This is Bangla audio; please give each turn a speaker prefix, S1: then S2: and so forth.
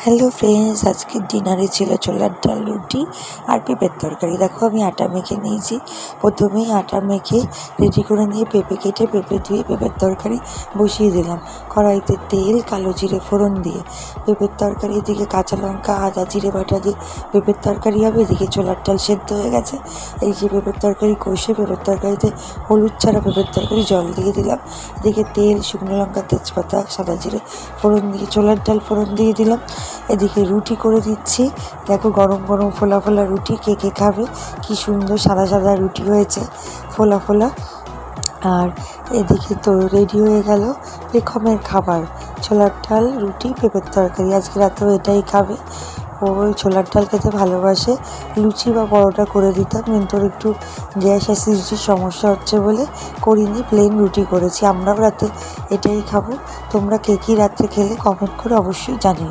S1: হ্যালো ফ্রেন্ডস, আজকের ডিনারে ছিল ছোলার ডাল, রুটি আর পেঁপের তরকারি। দেখো আমি আটা মেখে নিয়েছি। প্রথমেই আটা মেখে রেডি করে নিয়ে পেঁপে কেটে পেঁপে ধুয়ে পেঁপের তরকারি বসিয়ে দিলাম। কড়াইতে তেল, কালো জিরে ফোড়ন দিয়ে পেঁপের তরকারি, এদিকে কাঁচা লঙ্কা আদা জিরে বাটা দিয়ে পেঁপের তরকারি হবে। এদিকে ছোলার ডাল সেদ্ধ হয়ে গেছে। এই যে পেঁপের তরকারি কষে পেঁপের তরকারিতে হলুদ ছাড়া পেঁপের তরকারি জল দিয়ে দিলাম। এদিকে তেল, শুকনো লঙ্কা, তেজপাতা, সাদা জিরে ফোড়ন দিয়ে ছোলার ডাল ফোড়ন দিয়ে দিলাম। এদিকে রুটি করে দিচ্ছি। দেখো গরম গরম ফোলা ফোলা রুটি, কে কে খাবে। কি সুন্দর সাদা সাদা রুটি হয়েছে, ফোলা ফোলা। আর এদিকে তো রেডি হয়ে গেল বেখমের খাবার, ছোলার ডাল, রুটি, পেঁপের তরকারি। আজকে রাতেও এটাই খাবে। ও ওই ছোলার ডাল খেতে ভালোবাসে। লুচি বা পরোটা করে দিতাম, কিন্তু ওর একটু গ্যাস অ্যাসিডিটির সমস্যা হচ্ছে বলে করিনি, প্লেন রুটি করেছি। আমরাও রাতে এটাই খাবো। তোমরা কে কী রাত্রে খেলে কমেন্ট করে অবশ্যই জানিও।